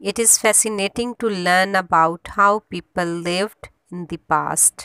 It is fascinating to learn about how people lived in the past.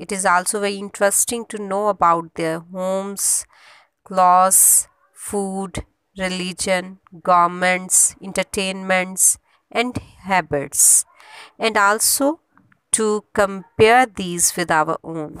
It is also very interesting to know about their homes, clothes, food, religion, governments, entertainments, and habits, and also to compare these with our own.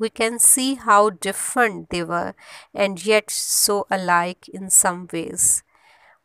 We can see how different they were and yet so alike in some ways.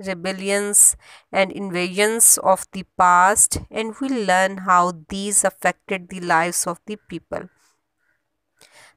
rebellions and invasions of the past, and we learn how these affected the lives of the people.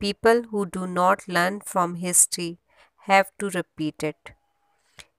people who do not learn from history have to repeat it.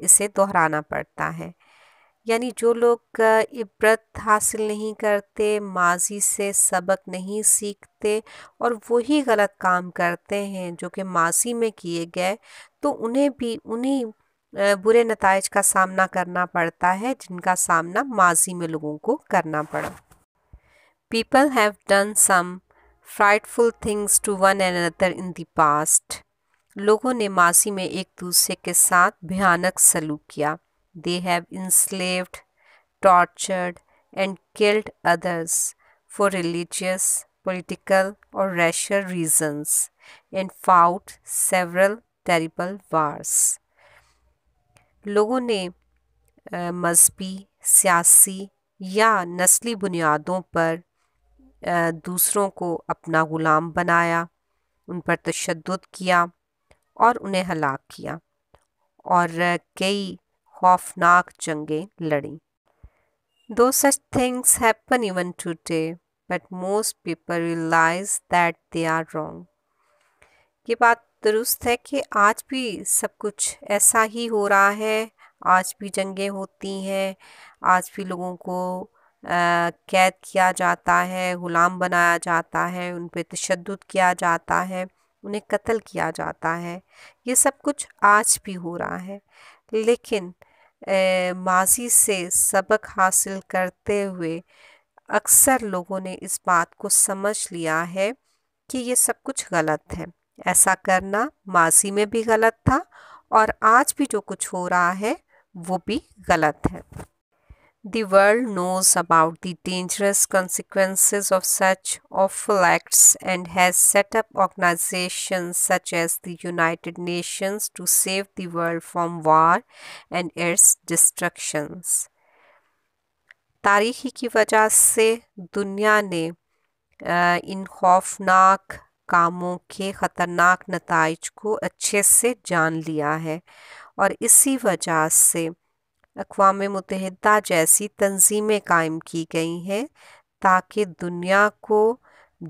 اسے دہرانا پڑتا ہے۔ یعنی جو لوگ عبرت حاصل نہیں کرتے، ماضی سے سبق نہیں سیکھتے اور وہی غلط کام کرتے ہیں جو کہ ماضی میں کیے گئے، تو انہیں بھی انہی برے نتائج کا سامنا کرنا پڑتا ہے جن کا سامنا ماضی میں لوگوں کو کرنا پڑا۔ People have done some frightful things to one another in the past. لوگوں نے ماضی میں ایک دوسرے کے ساتھ بھیانک سلوک کیا۔ They have enslaved, tortured and killed others for religious, political or racial reasons and fought several terrible wars. لوگوں نے مذہبی، سیاسی یا نسلی بنیادوں پر دوسروں کو اپنا غلام بنایا، ان پر تشدد کیا اور انہیں ہلاک کیا اور کئی خوفناک جنگیں لڑیں۔ Though such things happen even today, but most people realize that they are wrong. یہ بات درست ہے کہ آج بھی سب کچھ ایسا ہی ہو رہا ہے، آج بھی جنگیں ہوتی ہیں، آج بھی لوگوں کو قید کیا جاتا ہے، غلام بنایا جاتا ہے، ان پہ تشدد کیا جاتا ہے، انہیں قتل کیا جاتا ہے، یہ سب کچھ آج بھی ہو رہا ہے۔ لیکن ماضی سے سبق حاصل کرتے ہوئے اکثر لوگوں نے اس بات کو سمجھ لیا ہے کہ یہ سب کچھ غلط ہے، ایسا کرنا ماضی میں بھی غلط تھا اور آج بھی جو کچھ ہو رہا ہے وہ بھی غلط ہے۔ The world knows about the dangerous consequences of such awful acts and has set up organizations such as the United Nations to save the world from war and its destructions. تاریخی کی وجہ سے دنیا نے ان خوفناک کاموں کے خطرناک نتائج کو اچھے سے جان لیا ہے اور اسی وجہ سے اقوام متحدہ جیسی تنظیمیں قائم کی گئی ہیں تاکہ دنیا کو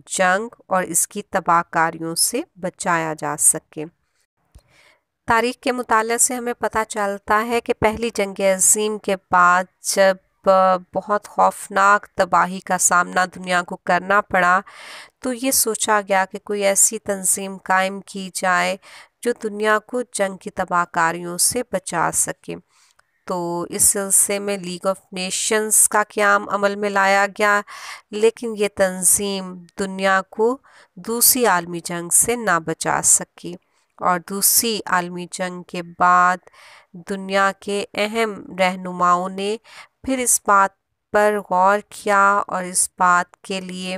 جنگ اور اس کی تباہ کاریوں سے بچایا جا سکے۔ تاریخ کے مطالعے سے ہمیں پتہ چلتا ہے کہ پہلی جنگ عظیم کے بعد جب بہت خوفناک تباہی کا سامنا دنیا کو کرنا پڑا تو یہ سوچا گیا کہ کوئی ایسی تنظیم قائم کی جائے جو دنیا کو جنگ کی تباہ کاریوں سے بچا سکے۔ تو اس سلسلے میں لیگ آف نیشنز کا قیام عمل میں لایا گیا، لیکن یہ تنظیم دنیا کو دوسری عالمی جنگ سے نہ بچا سکی اور دوسری عالمی جنگ کے بعد دنیا کے اہم رہنماؤں نے پھر اس بات پر غور کیا اور اس بات کے لیے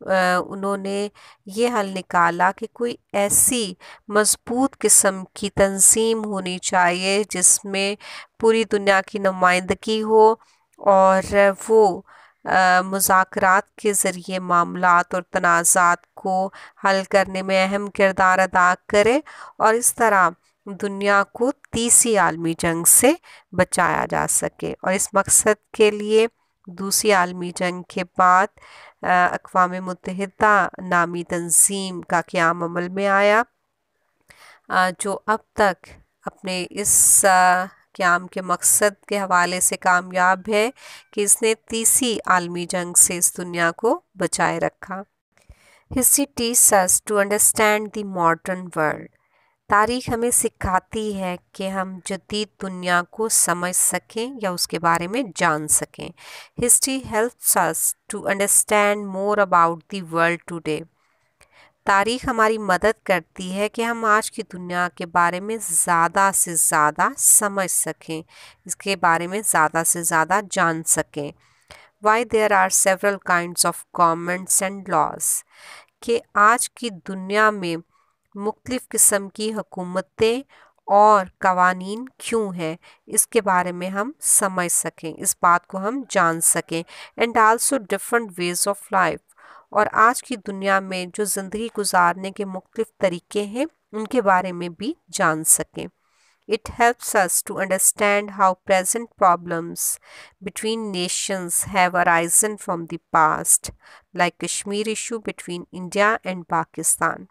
انہوں نے یہ حل نکالا کہ کوئی ایسی مضبوط قسم کی تنظیم ہونی چاہیے جس میں پوری دنیا کی نمائندگی ہو اور وہ مذاکرات کے ذریعے معاملات اور تنازعات کو حل کرنے میں اہم کردار ادا کرے اور اس طرح دنیا کو تیسری عالمی جنگ سے بچایا جا سکے۔ اور اس مقصد کے لیے دوسری عالمی جنگ کے بعد اقوام متحدہ نامی تنظیم کا قیام عمل میں آیا، جو اب تک اپنے اس قیام کے مقصد کے حوالے سے کامیاب ہے کہ اس نے تیسری عالمی جنگ سے اس دنیا کو بچائے رکھا۔ History teaches us to understand the modern world. تاریخ ہمیں سکھاتی ہے کہ ہم جدید دنیا کو سمجھ سکیں یا اس کے بارے میں جان سکیں۔ History helps us to understand more about the world today. تاریخ ہماری مدد کرتی ہے کہ ہم آج کی دنیا کے بارے میں زیادہ سے زیادہ سمجھ سکیں، اس کے بارے میں زیادہ سے زیادہ جان سکیں۔ Why there are several kinds of governments and laws. کہ آج کی دنیا میں مختلف قسم کی حکومتیں اور قوانین کیوں ہیں، اس کے بارے میں ہم سمجھ سکیں، اس بات کو ہم جان سکیں۔ And also different ways of life. اور آج کی دنیا میں جو زندگی گزارنے کے مختلف طریقے ہیں ان کے بارے میں بھی جان سکیں۔ It helps us to understand how present problems between nations have arisen from the past, like Kashmir issue between India and Pakistan.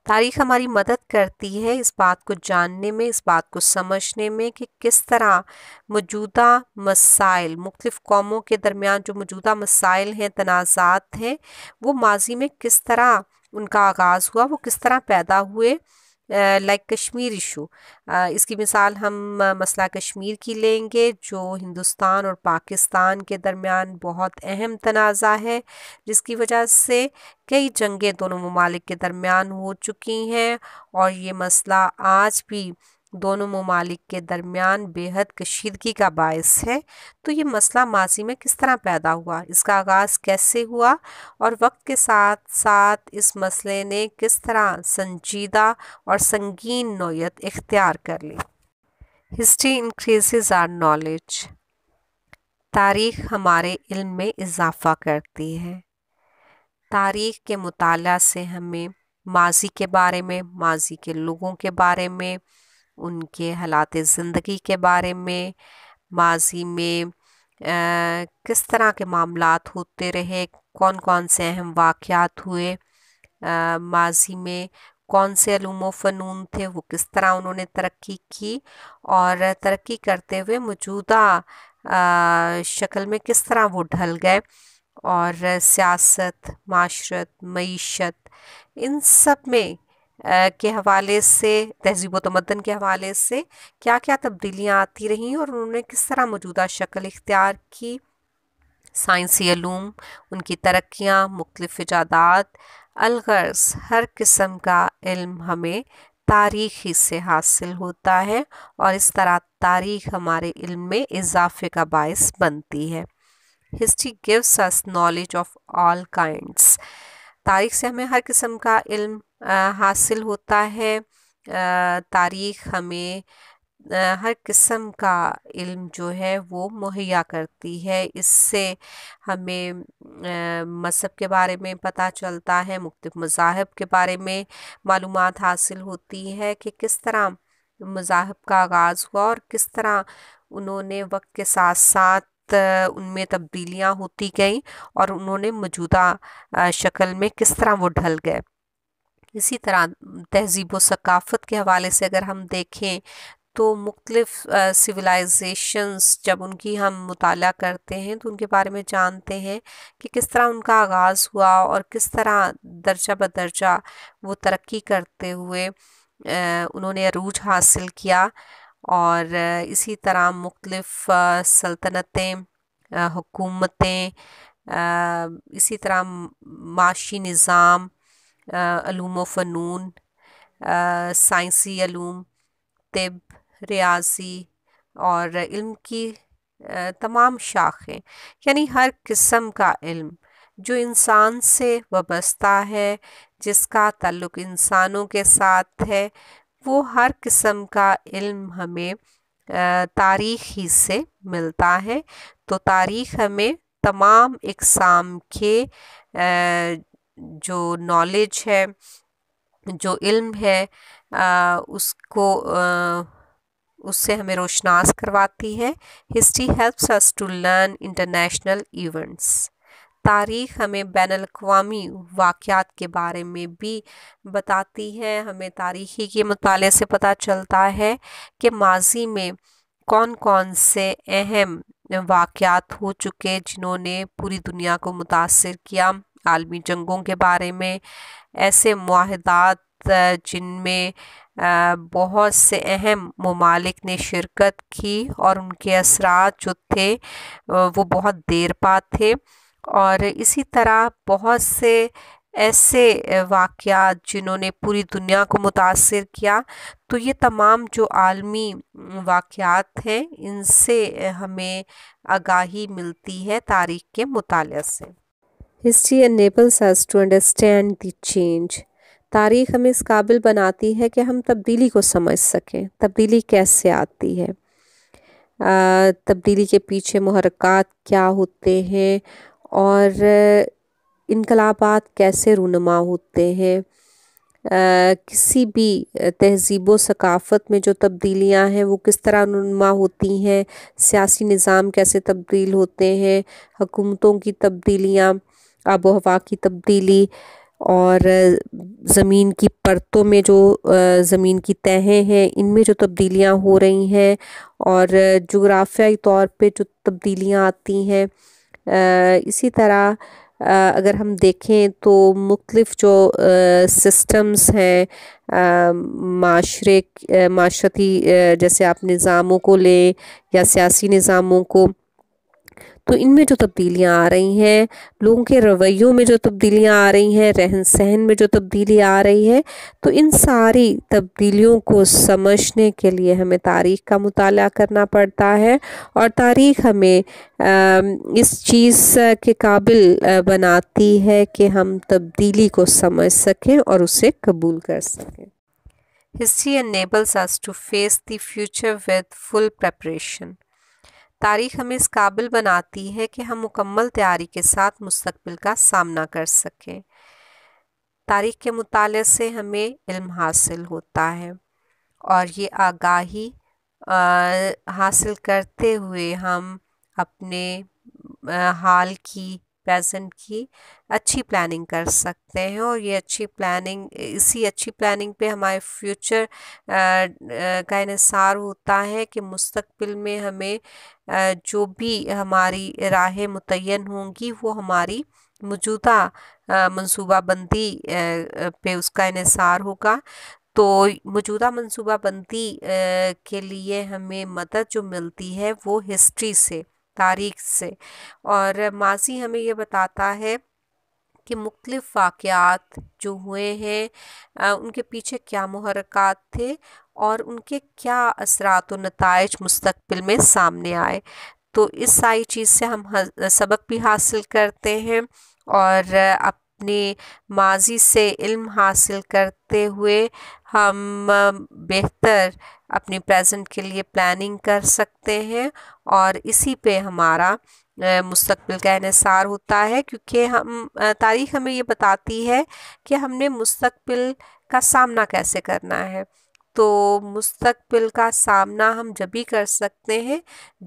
تاریخ ہماری مدد کرتی ہے اس بات کو جاننے میں، اس بات کو سمجھنے میں کہ کس طرح موجودہ مسائل، مختلف قوموں کے درمیان جو موجودہ مسائل ہیں، تنازعات ہیں، وہ ماضی میں کس طرح ان کا آغاز ہوا، وہ کس طرح پیدا ہوئے۔ لائک کشمیر ایشو، اس کی مثال ہم مسئلہ کشمیر کی لیں گے، جو ہندوستان اور پاکستان کے درمیان بہت اہم تنازع ہے، جس کی وجہ سے کئی جنگیں دونوں ممالک کے درمیان ہو چکی ہیں، اور یہ مسئلہ آج بھی دونوں ممالک کے درمیان بے حد کشیدگی کا باعث ہے۔ تو یہ مسئلہ ماضی میں کس طرح پیدا ہوا، اس کا آغاز کیسے ہوا، اور وقت کے ساتھ ساتھ اس مسئلے نے کس طرح سنجیدہ اور سنگین نوعیت اختیار کر لی۔ ہسٹری انکریزز آر نالج، تاریخ ہمارے علم میں اضافہ کرتی ہے۔ تاریخ کے مطالعہ سے ہمیں ماضی کے بارے میں، ماضی کے لوگوں کے بارے میں، ان کے حالات زندگی کے بارے میں، ماضی میں کس طرح کے معاملات ہوتے رہے، کون کون سے اہم واقعات ہوئے، ماضی میں کون سے علوم و فنون تھے، وہ کس طرح انہوں نے ترقی کی، اور ترقی کرتے ہوئے موجودہ شکل میں کس طرح وہ ڈھل گئے، اور سیاست، معاشرت، معیشت، ان سب میں کے حوالے سے، تہذیب و تمدن کے حوالے سے کیا کیا تبدیلیاں آتی رہیں اور انہوں نے کس طرح موجودہ شکل اختیار کی۔ سائنسی علوم، ان کی ترقیاں، مختلف ایجادات، الغرض ہر قسم کا علم ہمیں تاریخ ہی سے حاصل ہوتا ہے، اور اس طرح تاریخ ہمارے علم میں اضافے کا باعث بنتی ہے۔ History gives us knowledge of all kinds، تاریخ سے ہمیں ہر قسم کا علم حاصل ہوتا ہے۔ تاریخ ہمیں ہر قسم کا علم جو ہے وہ مہیا کرتی ہے، اس سے ہمیں مذہب کے بارے میں پتہ چلتا ہے، مختلف مذاہب کے بارے میں معلومات حاصل ہوتی ہے کہ کس طرح مذاہب کا آغاز ہوا اور کس طرح انہوں نے وقت کے ساتھ ساتھ ان میں تبدیلیاں ہوتی گئیں، اور انہوں نے موجودہ شکل میں کس طرح وہ ڈھل گئے۔ اسی طرح تہذیب و ثقافت کے حوالے سے اگر ہم دیکھیں تو مختلف سویلائزیشنز جب ان کی ہم مطالعہ کرتے ہیں تو ان کے بارے میں جانتے ہیں کہ کس طرح ان کا آغاز ہوا اور کس طرح درجہ بدرجہ وہ ترقی کرتے ہوئے انہوں نے عروج حاصل کیا، اور اسی طرح مختلف سلطنتیں، حکومتیں، اسی طرح معاشی نظام، علوم و فنون، سائنسی علوم، طب، ریاضی اور علم کی تمام شاخیں، یعنی ہر قسم کا علم جو انسان سے وابستہ ہے، جس کا تعلق انسانوں کے ساتھ ہے، وہ ہر قسم کا علم ہمیں تاریخ ہی سے ملتا ہے۔ تو تاریخ ہمیں تمام اقسام کے جو نالج ہے، جو علم ہے، اس سے ہمیں روشناس کرواتی ہے۔ History helps us to learn international events، تاریخ ہمیں بین الاقوامی واقعات کے بارے میں بھی بتاتی ہے۔ ہمیں تاریخی کے مطالعے سے پتہ چلتا ہے کہ ماضی میں کون کون سے اہم واقعات ہو چکے جنہوں نے پوری دنیا کو متاثر کیا، عالمی جنگوں کے بارے میں، ایسے معاہدات جن میں بہت سے اہم ممالک نے شرکت کی اور ان کے اثرات جو تھے وہ بہت دیر پا تھے، اور اسی طرح بہت سے ایسے واقعات جنہوں نے پوری دنیا کو متاثر کیا۔ تو یہ تمام جو عالمی واقعات ہیں ان سے ہمیں آگاہی ملتی ہے تاریخ کے مطالعے سے۔ History enables us to understand the change، تاریخ ہمیں اس قابل بناتی ہے کہ ہم تبدیلی کو سمجھ سکیں، تبدیلی کیسے آتی ہے، تبدیلی کے پیچھے محرکات کیا ہوتے ہیں، اور انقلابات کیسے رونما ہوتے ہیں۔ کسی بھی تہذیب و ثقافت میں جو تبدیلیاں ہیں وہ کس طرح رونما ہوتی ہیں، سیاسی نظام کیسے تبدیل ہوتے ہیں، حکومتوں کی تبدیلیاں، آب و ہوا کی تبدیلی، اور زمین کی پرتوں میں جو زمین کی تہیں ہیں ان میں جو تبدیلیاں ہو رہی ہیں، اور جغرافیائی طور پہ جو تبدیلیاں آتی ہیں. اسی طرح اگر ہم دیکھیں تو مختلف جو سسٹمز ہیں معاشرتی، جیسے آپ نظاموں کو لیں یا سیاسی نظاموں کو، تو ان میں جو تبدیلیاں آ رہی ہیں، لوگوں کے رویوں میں جو تبدیلیاں آ رہی ہیں، رہن سہن میں جو تبدیلی آ رہی ہے، تو ان ساری تبدیلیوں کو سمجھنے کے لیے ہمیں تاریخ کا مطالعہ کرنا پڑتا ہے، اور تاریخ ہمیں اس چیز کے قابل بناتی ہے کہ ہم تبدیلی کو سمجھ سکیں اور اسے قبول کر سکیں. History enables us to face the future with full preparation. تاریخ ہمیں اس قابل بناتی ہے کہ ہم مکمل تیاری کے ساتھ مستقبل کا سامنا کر سکیں. تاریخ کے مطالعے سے ہمیں علم حاصل ہوتا ہے، اور یہ آگاہی حاصل کرتے ہوئے ہم اپنے حال کی، پریزنٹ کی اچھی پلاننگ کر سکتے ہیں، اور یہ اسی اچھی پلاننگ پہ ہمارے فیوچر کا انحصار ہوتا ہے کہ مستقبل میں ہمیں جو بھی ہماری راہیں متعین ہوں گی وہ ہماری موجودہ منصوبہ بندی پہ اس کا انحصار ہوگا. تو موجودہ منصوبہ بندی کے لیے ہمیں مدد جو ملتی ہے وہ ہسٹری سے، تاریخ سے، اور ماضی ہمیں یہ بتاتا ہے کہ مختلف واقعات جو ہوئے ہیں ان کے پیچھے کیا محرکات تھے اور ان کے کیا اثرات و نتائج مستقبل میں سامنے آئے. تو اس ساری چیز سے ہم سبق بھی حاصل کرتے ہیں، اور اپنے ماضی سے علم حاصل کرتے ہوئے ہم بہتر اپنی پریزنٹ کے لیے پلاننگ کر سکتے ہیں، اور اسی پہ ہمارا مستقبل کا انحصار ہوتا ہے، کیونکہ تاریخ ہمیں یہ بتاتی ہے کہ ہم نے مستقبل کا سامنا کیسے کرنا ہے. تو مستقبل کا سامنا ہم جب بھی کر سکتے ہیں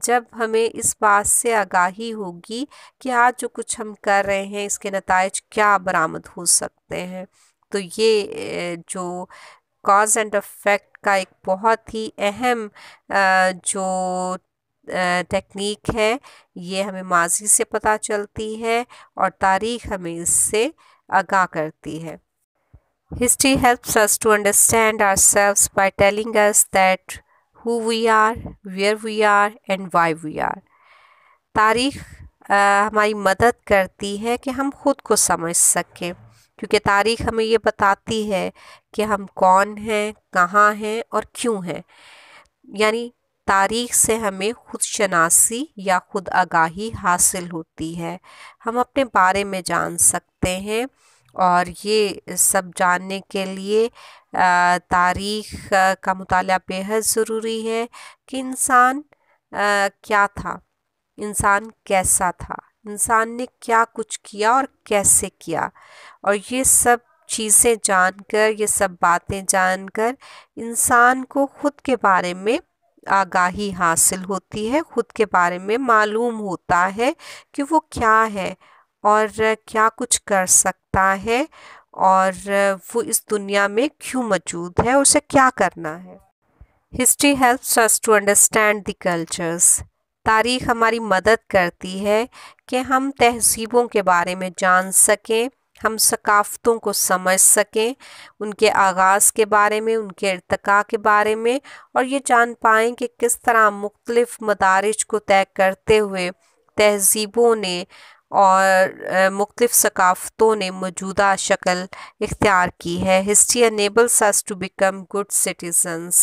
جب ہمیں اس بات سے آگاہی ہوگی کہ آج جو کچھ ہم کر رہے ہیں اس کے نتائج کیا برآمد ہو سکتے ہیں. تو یہ جو کاز اینڈ افیکٹ کا ایک بہت ہی اہم جو ٹیکنیک ہے، یہ ہمیں ماضی سے پتہ چلتی ہے اور تاریخ ہمیں اس سے آگاہ کرتی ہے. History helps us to understand ourselves by telling us that who we are, where we are and why we are. تاریخ ہماری مدد کرتی ہے کہ ہم خود کو سمجھ سکیں، کیونکہ تاریخ ہمیں یہ بتاتی ہے کہ ہم کون ہیں، کہاں ہیں اور کیوں ہیں. یعنی تاریخ سے ہمیں خود شناسی یا خود آگاہی حاصل ہوتی ہے، ہم اپنے بارے میں جان سکتے ہیں، اور یہ سب جاننے کے لیے تاریخ کا مطالعہ بے حد ضروری ہے کہ انسان کیا تھا، انسان کیسا تھا، انسان نے کیا کچھ کیا اور کیسے کیا. اور یہ سب چیزیں جان کر، یہ سب باتیں جان کر انسان کو خود کے بارے میں آگاہی حاصل ہوتی ہے، خود کے بارے میں معلوم ہوتا ہے کہ وہ کیا ہے اور کیا کچھ کر سکتا ہے، اور وہ اس دنیا میں کیوں موجود ہے، اسے کیا کرنا ہے. History helps us to understand the cultures. تاریخ ہماری مدد کرتی ہے کہ ہم تہذیبوں کے بارے میں جان سکیں، ہم ثقافتوں کو سمجھ سکیں، ان کے آغاز کے بارے میں، ان کے ارتقاء کے بارے میں، اور یہ جان پائیں کہ کس طرح مختلف مدارج کو طے کرتے ہوئے تہذیبوں نے اور مختلف ثقافتوں نے موجودہ شکل اختیار کی ہے. History enables us to become good citizens.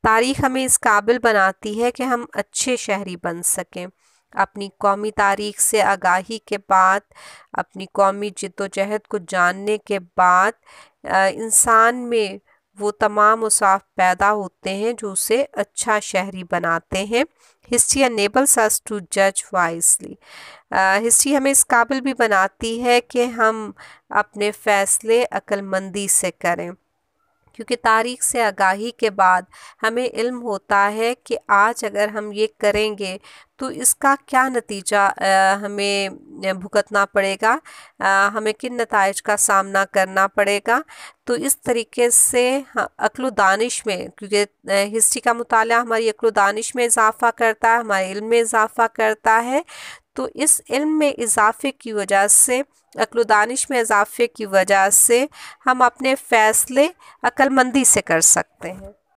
تاریخ ہمیں اس قابل بناتی ہے کہ ہم اچھے شہری بن سکیں. اپنی قومی تاریخ سے آگاہی کے بعد، اپنی قومی جد و جہد کو جاننے کے بعد انسان میں وہ تمام اوصاف پیدا ہوتے ہیں جو اسے اچھا شہری بناتے ہیں. History enables us to judge wisely. History ہمیں اس قابل بھی بناتی ہے کہ ہم اپنے فیصلے عقل مندی سے کریں. کیونکہ تاریخ سے آگاہی کے بعد ہمیں علم ہوتا ہے کہ آج اگر ہم یہ کریں گے تو اس کا کیا نتیجہ ہمیں بھگتنا پڑے گا، ہمیں کن نتائج کا سامنا کرنا پڑے گا۔ تو اس طریقے سے عقل و دانش میں، کیونکہ ہسٹری کا مطالعہ ہماری عقل و دانش میں اضافہ کرتا ہے، ہمارے علم میں اضافہ کرتا ہے، تو اس علم میں اضافے کی وجہ سے، عقل و دانش میں اضافے کی وجہ سے ہم اپنے فیصلے عقل مندی سے کر سکتے ہیں۔